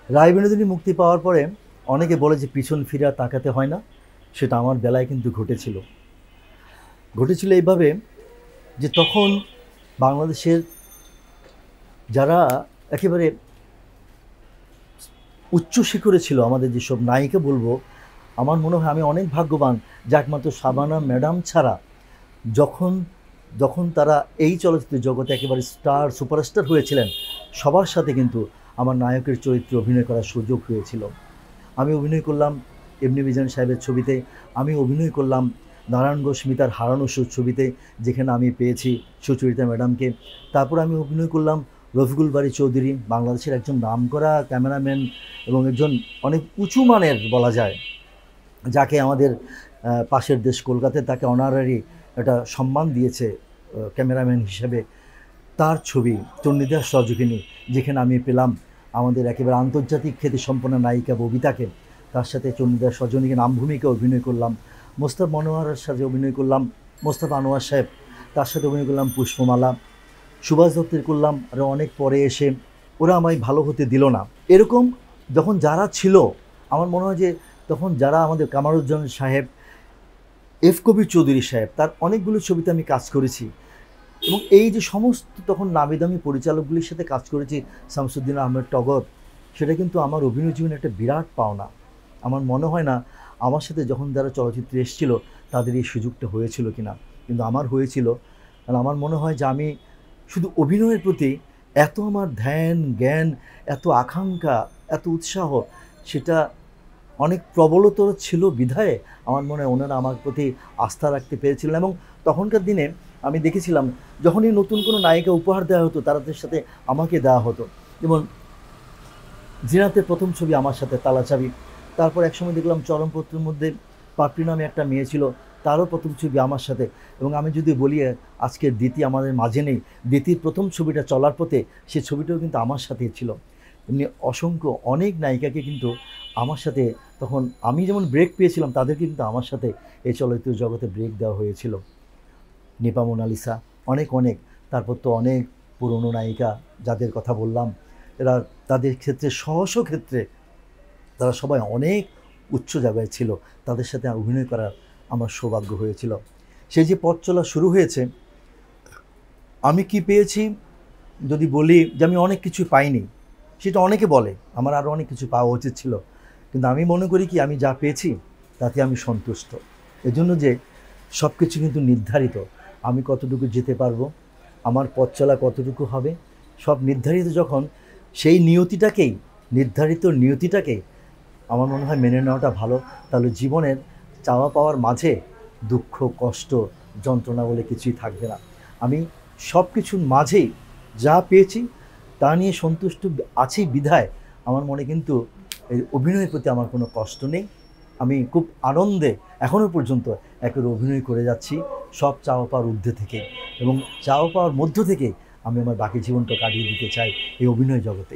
রায় বিনোদিনী মুক্তি পাওয়ার পরে অনেকে বলে যে পিছন ফিরে আর তাকাতে হয় না, সেটা আমার বেলায় কিন্তু ঘটেছিল এইভাবে যে তখন বাংলাদেশের যারা একেবারে উচ্চ শিখরে ছিল, আমাদের যেসব নায়িকা বলবো, আমার মনে হয় আমি অনেক ভাগ্যবান যে একমাত্র শাবানা ম্যাডাম ছাড়া যখন যখন তারা এই চলচ্চিত্র জগতে একেবারে সুপারস্টার হয়েছিলেন, সবার সাথে কিন্তু আমার নায়কের চরিত্রে অভিনয় করার সুযোগ হয়েছিল। আমি অভিনয় করলাম এমনি মিজান সাহেবের ছবিতে, আমি অভিনয় করলাম নারায়ণ ঘোষ মিতার হারানো সুর ছবিতে, যেখানে আমি পেয়েছি সুচরিতা ম্যাডামকে। তারপর আমি অভিনয় করলাম রফিকুল বারী চৌধুরী, বাংলাদেশের একজন নামকরা ক্যামেরাম্যান এবং একজন অনেক উঁচু মানের বলা যায়, যাকে আমাদের পাশের দেশ কলকাতায় তাকে অনারারি একটা সম্মান দিয়েছে ক্যামেরাম্যান হিসেবে। তার ছবি চণ্ডীদাস রজকিনী, যেখানে আমি পেলাম আমাদের একেবারে আন্তর্জাতিক খ্যাতিসম্পন্ন নায়িকা ববিতাকে, তার সাথে চণ্ডীদাস রজনীকে নাম ভূমিকা অভিনয় করলাম। মোস্তাফা মনোয়ারের সাথে অভিনয় করলাম, মোস্তফা আনোয়ার সাহেব, তার সাথে অভিনয় করলাম পুষ্পমালা। সুভাষ দত্তের করলাম, আরও অনেক পরে এসে ওরা আমায় ভালো হতে দিল না। এরকম যখন যারা ছিল, আমার মনে হয় যে তখন যারা আমাদের কামারুজ্জামান সাহেব, এফ কবির চৌধুরী সাহেব, তার অনেকগুলো ছবিতে আমি কাজ করেছি। এবং এই যে সমস্ত তখন নামি দামি পরিচালকগুলির সাথে কাজ করেছি, শামসুদ্দিন আহমেদ টগর, সেটা কিন্তু আমার অভিনয় জীবনে একটা বিরাট পাওনা। আমার মনে হয় না আমার সাথে যখন যারা চলচ্চিত্রে এসেছিল তাদের এই সুযোগটা হয়েছিল কিনা, কিন্তু আমার হয়েছিল। কারণ আমার মনে হয় যে আমি শুধু অভিনয়ের প্রতি এত আমার ধ্যান জ্ঞান, এত আকাঙ্ক্ষা, এত উৎসাহ, সেটা অনেক প্রবলতর ছিল বিধায় আমার মনে হয় ওনারা আমার প্রতি আস্থা রাখতে পেরেছিলেন। এবং তখনকার দিনে আমি দেখেছিলাম যখনই নতুন কোনো নায়িকা উপহার দেওয়া হতো তাদের সাথে আমাকে দেওয়া হতো। যেমন জিনাতের প্রথম ছবি আমার সাথে তালাচাবি, তারপর একসময় দেখলাম চরমপত্রের মধ্যে পাপড়ি নামে একটা মেয়ে ছিল, তারও প্রথম ছবি আমার সাথে। এবং আমি যদি বলি আজকের দিতি আমাদের মাঝে নেই, দিতির প্রথম ছবিটা চলার পথে, সে ছবিটাও কিন্তু আমার সাথেই ছিল। এমনি অসংখ্য অনেক নায়িকাকে কিন্তু আমার সাথে, তখন আমি যেমন ব্রেক পেয়েছিলাম তাদেরকে কিন্তু আমার সাথে এই চলচ্চিত্র জগতে ব্রেক দেওয়া হয়েছিল। নিপা মোনালিসা, অনেক অনেক, তারপর তো অনেক পুরনো নায়িকা যাদের কথা বললাম, এরা তাদের ক্ষেত্রে সহস্র ক্ষেত্রে তারা সবাই অনেক উচ্চ জায়গায় ছিল, তাদের সাথে অভিনয় করার আমার সৌভাগ্য হয়েছিল। সেই যে পথ চলা শুরু হয়েছে, আমি কি পেয়েছি যদি বলি যে আমি অনেক কিছু পাইনি, সেটা অনেকে বলে আমার আরও অনেক কিছু পাওয়া উচিত ছিল, কিন্তু আমি মনে করি কি আমি যা পেয়েছি তাতে আমি সন্তুষ্ট। এজন্য যে সব কিছু কিন্তু নির্ধারিত, আমি কতটুকু যেতে পারবো, আমার পথ চলা কতটুকু হবে, সব নির্ধারিত। যখন সেই নির্ধারিত নিয়তিটাকে আমার মনে হয় মেনে নেওয়াটা ভালো, তাহলে জীবনের চাওয়া পাওয়ার মাঝে দুঃখ কষ্ট যন্ত্রণা বলে কিছুই থাকবে না। আমি সব কিছুর মাঝেই যা পেয়েছি তা নিয়ে সন্তুষ্ট আছি বিধায় আমার মনে কিন্তু এই অভিনয়ের প্রতি আমার কোনো কষ্ট নেই। আমি খুব আনন্দে এখনও পর্যন্ত একের অভিনয় করে যাচ্ছি, সব চাওয়া পাওয়ার ঊর্ধ্বে থেকে, এবং চাওয়া পাওয়ার মধ্য থেকে আমি আমার বাকি জীবনটা কাটিয়ে দিতে চাই এই অভিনয় জগতে।